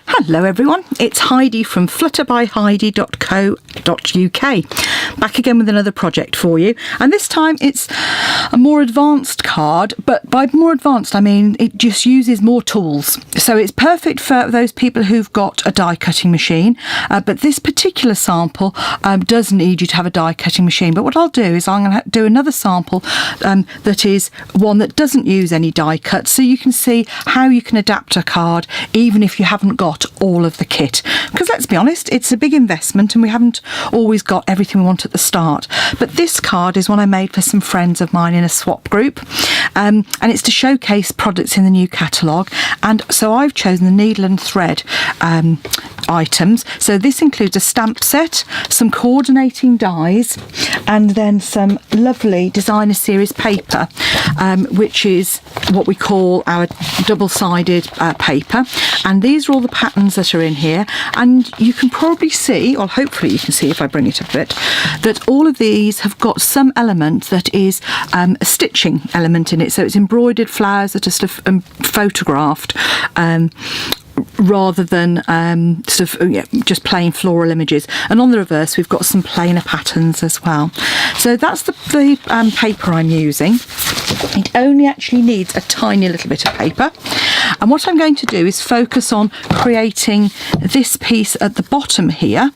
Hello everyone, it's Heidi from flutterbyheidi.co.uk, back again with another project for you, and this time it's a more advanced card, but by more advanced I mean it just uses more tools, so it's perfect for those people who've got a die cutting machine, but this particular sample does need you to have a die cutting machine. But what I'll do is I'm going to do another sample that is one that doesn't use any die cut, so you can see how you can adapt a card even if you haven't got all of the kit, because let's be honest, it's a big investment and we haven't always got everything we want at the start. But this card is one I made for some friends of mine in a swap group, and it's to showcase products in the new catalogue, and so I've chosen the needle and thread items. So this includes a stamp set, some coordinating dies, and then some lovely designer series paper, which is what we call our double-sided paper, and these are all the patterns that are in here, and you can probably see, or hopefully you can see if I bring it up a bit, that all of these have got some element that is a stitching element in it, so it's embroidered flowers that are sort of photographed, rather than just plain floral images. And on the reverse we've got some plainer patterns as well. So that's the paper I'm using. It only actually needs a tiny little bit of paper, and what I'm going to do is focus on creating this piece at the bottom here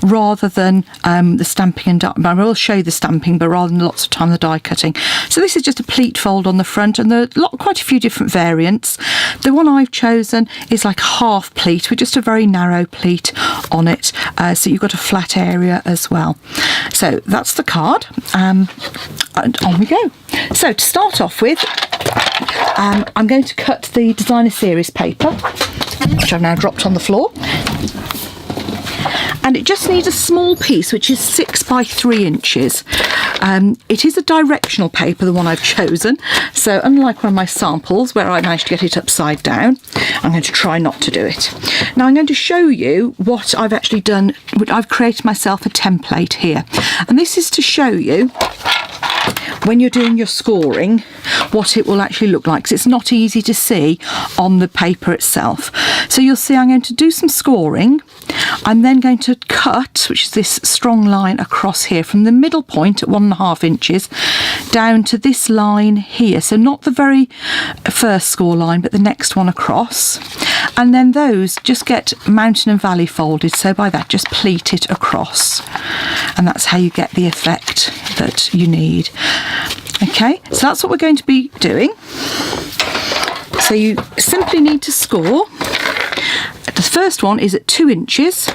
rather than the stamping and die. I will show you the stamping, but rather than lots of time the die cutting. So this is just a pleat fold on the front, and there are quite a few different variants. The one I've chosen is like a half pleat with just a very narrow pleat on it, so you've got a flat area as well. So that's the card, and on we go. So to start off with, I'm going to cut the designer series paper, which I've now dropped on the floor, and it just needs a small piece which is 6 by 3 inches. It is a directional paper, the one I've chosen, so unlike one of my samples where I managed to get it upside down, I'm going to try not to do it. Now I'm going to show you what I've actually done. I've created myself a template here, and this is to show you when you're doing your scoring what it will actually look like, because it's not easy to see on the paper itself. So you'll see I'm going to do some scoring. I'm then going to cut, which is this strong line across here, from the middle point at 1.5 inches down to this line here, so not the very first score line but the next one across, and then those just get mountain and valley folded, so by that just pleat it across, and that's how you get the effect that you need. Okay, so that's what we're going to be doing. So you simply need to score. The first one is at 2 inches,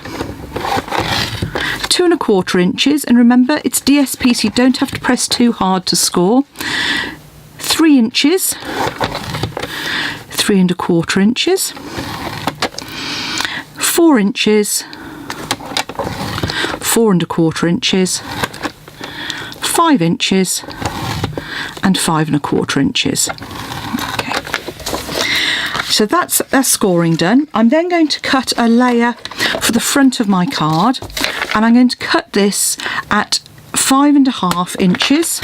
2.25 inches, and remember it's DSP, so you don't have to press too hard to score. 3 inches, 3.25 inches, 4 inches, 4.25 inches, 5 inches, and 5.25 inches. Okay, so that's scoring done. I'm then going to cut a layer for the front of my card, and I'm going to cut this at 5.5 inches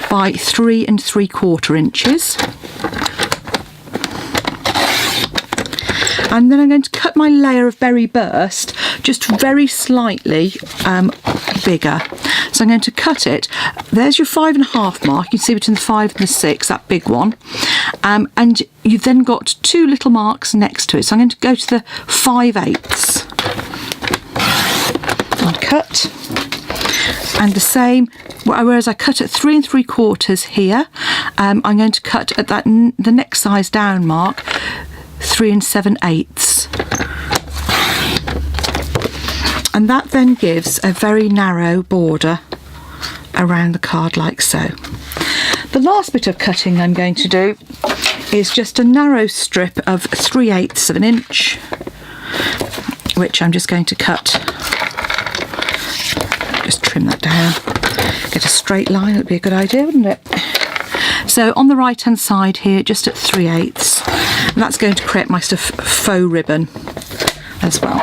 by 3.75 inches. And then I'm going to cut my layer of berry burst just very slightly bigger. So I'm going to cut it. There's your 5.5 mark. You can see between the 5 and the 6, that big one. And you've then got 2 little marks next to it. So I'm going to go to the 5/8 and cut. And the same, whereas I cut at 3.75 here, I'm going to cut at the next size down mark, 3 7/8. And that then gives a very narrow border around the card like so. The last bit of cutting I'm going to do is just a narrow strip of 3/8 of an inch, which I'm just going to cut. Just trim that down, get a straight line. That would be a good idea, wouldn't it? So on the right hand side here, just at 3/8, and that's going to create my sort of faux ribbon as well.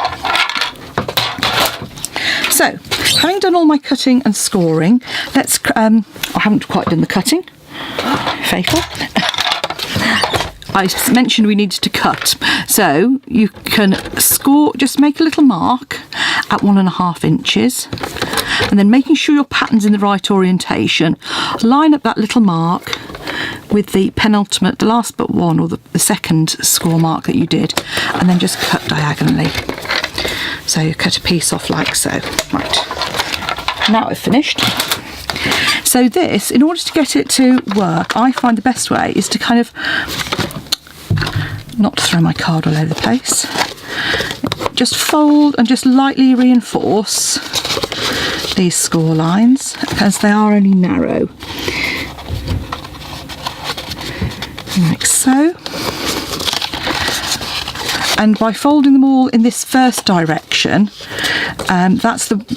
So having done all my cutting and scoring, let's I haven't quite done the cutting, fatal. I mentioned we needed to cut, so you can score, just make a little mark at 1.5 inches, and then making sure your pattern's in the right orientation, line up that little mark with the penultimate, the last but one, or the second score mark that you did, and then just cut diagonally. So you cut a piece off like so. Right, now I've finished. So this, in order to get it to work, I find the best way is to kind of not throw my card all over the place. Just fold and just lightly reinforce these score lines because they are only narrow. Like so. And by folding them all in this first direction,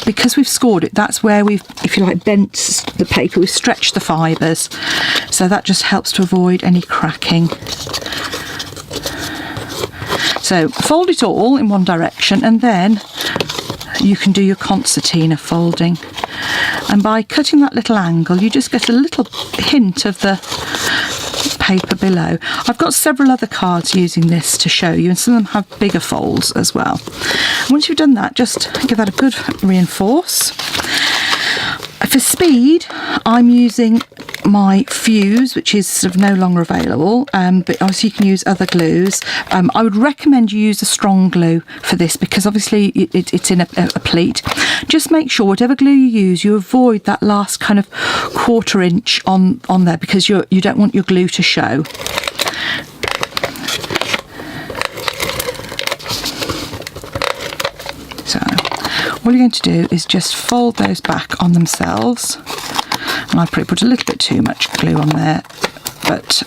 because we've scored it, that's where we've, if you like, bent the paper, we've stretched the fibres, so that just helps to avoid any cracking. So fold it all in one direction, and then you can do your concertina folding, and by cutting that little angle you just get a little hint of the paper below. I've got several other cards using this to show you, and some of them have bigger folds as well. Once you've done that, just give that a good reinforce. For speed, I'm using my fuse, which is sort of no longer available, but obviously you can use other glues. I would recommend you use a strong glue for this because obviously it's in a pleat. Just make sure whatever glue you use, you avoid that last kind of 1/4 inch on there, because you don't want your glue to show. So all you're going to do is just fold those back on themselves. And I probably put a little bit too much glue on there, but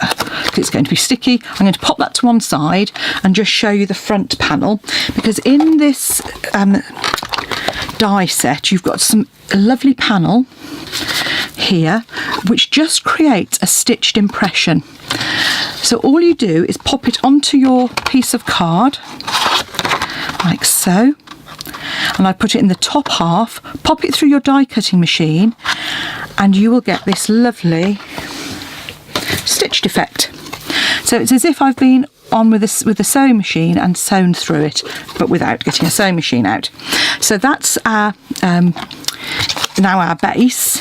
it's going to be sticky. I'm going to pop that to one side and just show you the front panel, because in this die set you've got some lovely panel here which just creates a stitched impression. So all you do is pop it onto your piece of card like so, and I put it in the top half, pop it through your die cutting machine, and you will get this lovely stitched effect. So it's as if I've been on with a sewing machine and sewn through it, but without getting a sewing machine out. So that's our now our base.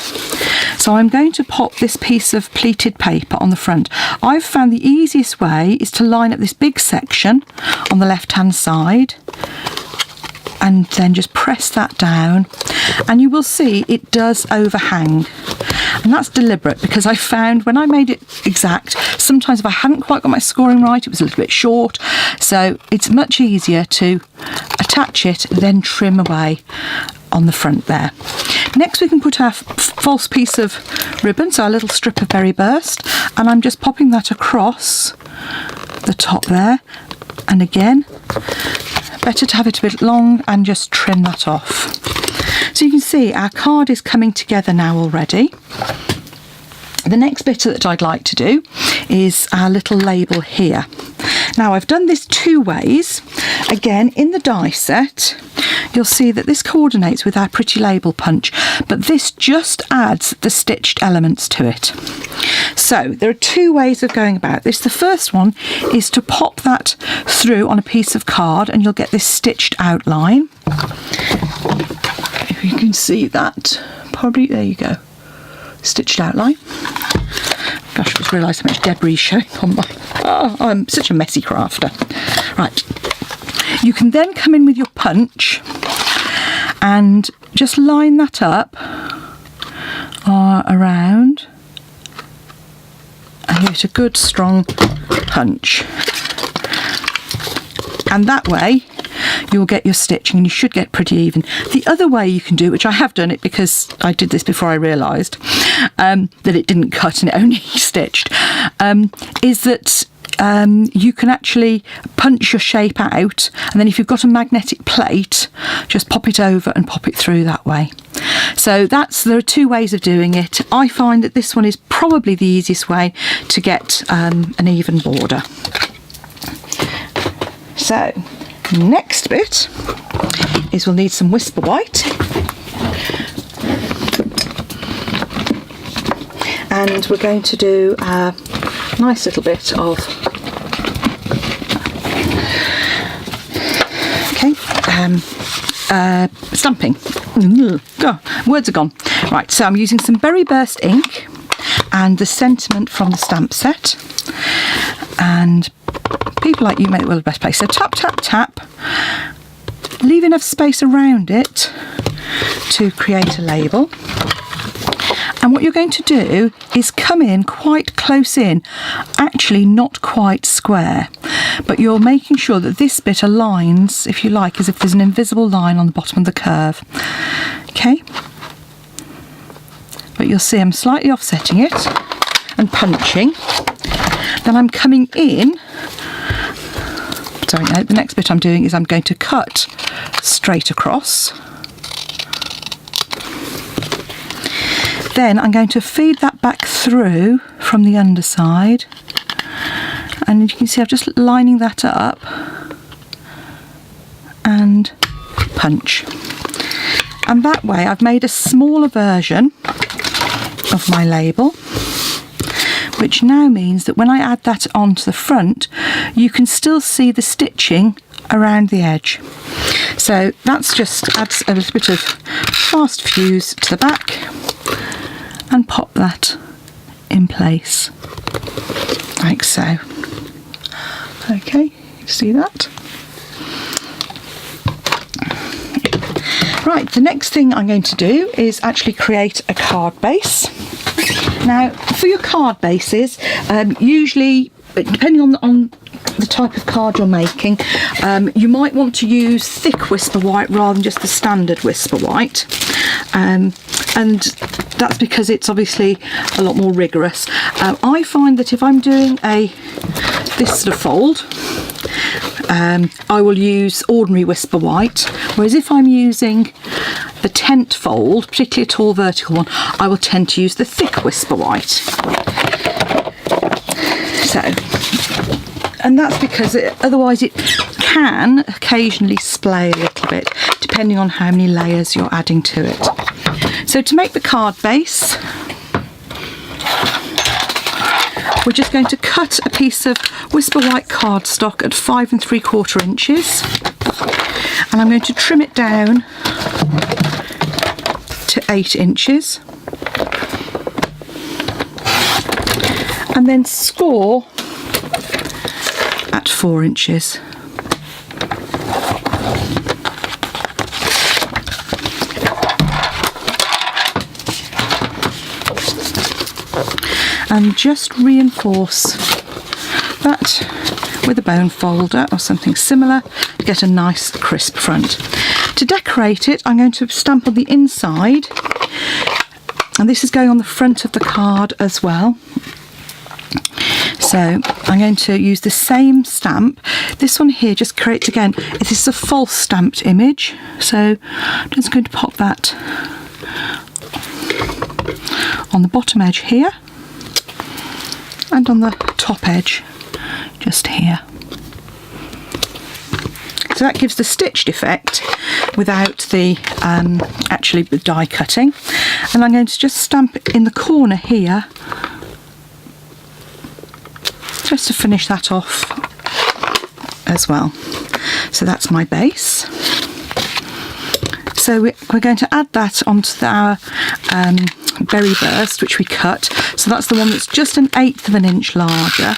So I'm going to pop this piece of pleated paper on the front. I've found the easiest way is to line up this big section on the left hand side, and then just press that down, and you will see it does overhang, and that's deliberate because I found when I made it exact, sometimes if I hadn't quite got my scoring right, it was a little bit short, so it's much easier to attach it, then trim away on the front there. Next we can put our false piece of ribbon, so our little strip of berry burst, and I'm just popping that across the top there, and again, better to have it a bit long and just trim that off. So you can see our card is coming together now already. The next bit that I'd like to do is our little label here. Now I've done this two ways. Again, in the die set you'll see that this coordinates with our pretty label punch, but this just adds the stitched elements to it. So there are two ways of going about this. The first one is to pop that through on a piece of card and you'll get this stitched outline. If you can see that, probably, there you go, stitched outline. Gosh, I just realised how much debris is showing on my... Oh, I'm such a messy crafter. Right, you can then come in with your punch and just line that up around and give it a good strong punch, and that way you'll get your stitching and you should get pretty even. The other way you can do, which I have done it because I did this before I realised that it didn't cut and it only stitched, is that you can actually punch your shape out, and then if you've got a magnetic plate, just pop it over and pop it through that way. So there are two ways of doing it. I find that this one is probably the easiest way to get an even border. So next bit is we'll need some Whisper White, and we're going to do a nice little bit of stamping. Oh, words are gone. Right, so I'm using some Berry Burst ink and the sentiment from the stamp set, and people like you make it well the best place. So tap, tap, tap, leave enough space around it to create a label. And what you're going to do is come in quite close in, actually not quite square, but you're making sure that this bit aligns, if you like, as if there's an invisible line on the bottom of the curve. Okay? But you'll see I'm slightly offsetting it and punching. Then I'm coming in. Sorry, no, the next bit I'm doing is I'm going to cut straight across. Then I'm going to feed that back through from the underside, and you can see I'm just lining that up and punch. And that way I've made a smaller version of my label, which now means that when I add that onto the front, you can still see the stitching around the edge. So that's just adds a little bit of fast fuse to the back, and pop that in place like so. Okay, you see that? Right, the next thing I'm going to do is actually create a card base. Now, for your card bases, usually, depending on the type of card you're making, you might want to use thick Whisper White rather than just the standard Whisper White. And that's because it's obviously a lot more rigorous. I find that if I'm doing this sort of fold, I will use ordinary Whisper White, whereas if I'm using the tent fold, particularly a tall vertical one, I will tend to use the thick Whisper White. So, and that's because otherwise it can occasionally splay a little bit, depending on how many layers you're adding to it. So to make the card base, we're just going to cut a piece of Whisper White cardstock at 5 3/4 inches, and I'm going to trim it down to 8 inches, and then score at 4 inches. And just reinforce that with a bone folder or something similar to get a nice crisp front. To decorate it, I'm going to stamp on the inside, and this is going on the front of the card as well. So I'm going to use the same stamp. This one here just creates, again, this is a false stamped image, so I'm just going to pop that on the bottom edge here, and on the top edge just here. So that gives the stitched effect without the actually the die cutting. And I'm going to just stamp in the corner here just to finish that off as well. So that's my base. So we're going to add that onto our Berry Burst, which we cut. So that's the one that's just 1/8 of an inch larger.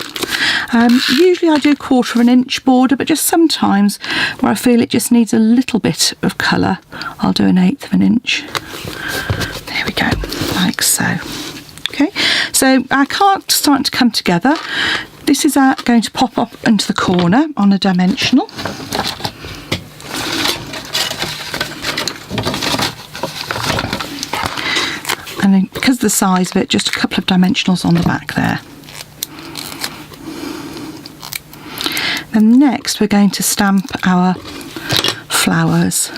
Usually I do 1/4 of an inch border, but just sometimes where I feel it just needs a little bit of colour, I'll do 1/8 of an inch. There we go, like so. Okay, so our card's starting to come together. This is going to pop up into the corner on a dimensional. And then, because of the size of it, just a couple of dimensionals on the back there. Then next we're going to stamp our flowers.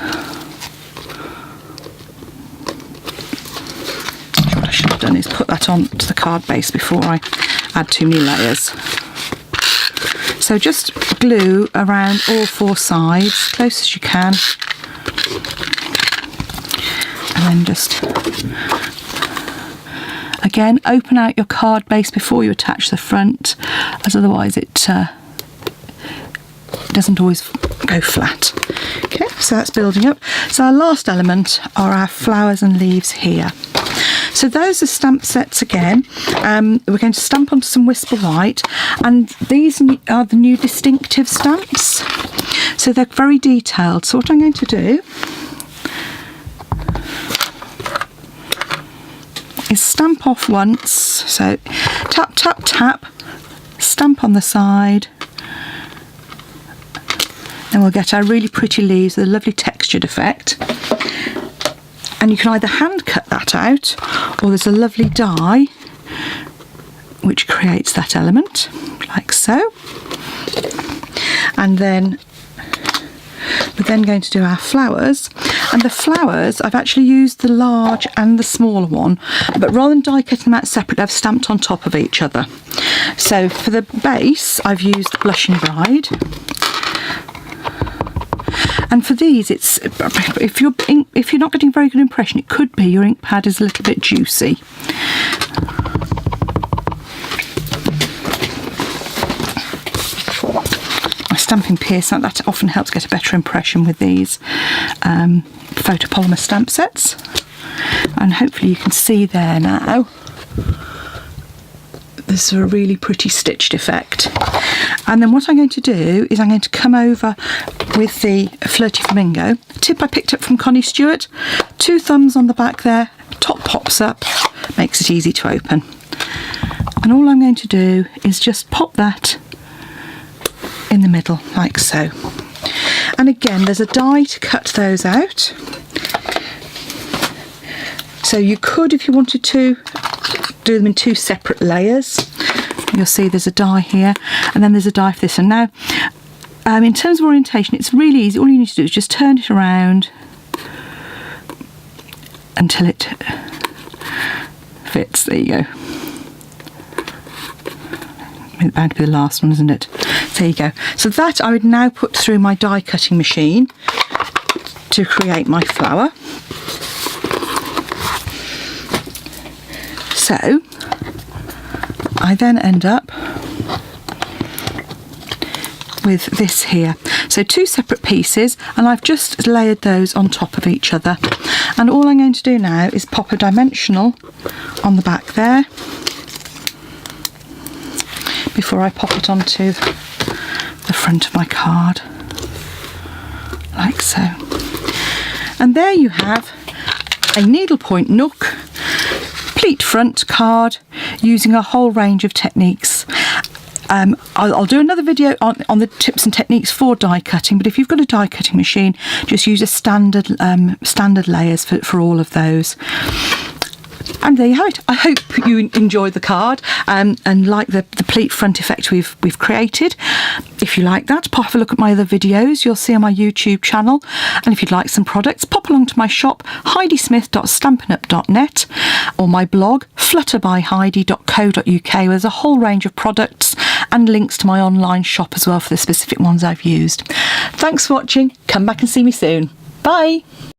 What I should have done is put that onto the card base before I add too many layers. So just glue around all 4 sides, close as you can, and then just again open out your card base before you attach the front, as otherwise it doesn't always go flat. Okay, So that's building up. So our last element are our flowers and leaves here. So those are stamp sets again. We're going to stamp onto some Whisper White, and these are the new distinctive stamps. So they're very detailed. So what I'm going to do is stamp off once. So tap, tap, tap, stamp on the side. And we'll get our really pretty leaves with a lovely textured effect. And you can either hand cut that out, or there's a lovely die which creates that element, like so. And then we're then going to do our flowers. And the flowers, I've actually used the large and the smaller one, but rather than die cutting them out separately, I've stamped on top of each other. So for the base, I've used the Blushing Bride. And for these, it's if you're not getting a very good impression, it could be your ink pad is a little bit juicy. My stamping piercer, that often helps get a better impression with these photopolymer stamp sets. And hopefully you can see there now. There's a really pretty stitched effect. And then what I'm going to do is I'm going to come over with the Flirty Flamingo. A tip I picked up from Connie Stewart. 2 thumbs on the back there, top pops up, makes it easy to open. And all I'm going to do is just pop that in the middle, like so. And again, there's a die to cut those out. So you could, if you wanted to, do them in 2 separate layers. You'll see there's a die here, and then there's a die for this one. Now, in terms of orientation, it's really easy. All you need to do is just turn it around until it fits. There you go. It's bound to be the last one, isn't it? There you go. So that I would now put through my die cutting machine to create my flower. So I then end up with this here. So 2 separate pieces, and I've just layered those on top of each other. And all I'm going to do now is pop a dimensional on the back there before I pop it onto the front of my card, like so. And there you have a Needlepoint Nook Pleat front card using a whole range of techniques. I'll do another video on the tips and techniques for die cutting, but if you've got a die cutting machine, just use a standard layers for all of those. And there you have it. I hope you enjoyed the card and like the pleat front effect we've created. If you like that, pop have a look at my other videos you'll see on my YouTube channel. And if you'd like some products, pop along to my shop, heidismith.stampinup.net, or my blog, flutterbyheidi.co.uk, where there's a whole range of products and links to my online shop as well for the specific ones I've used. Thanks for watching. Come back and see me soon. Bye.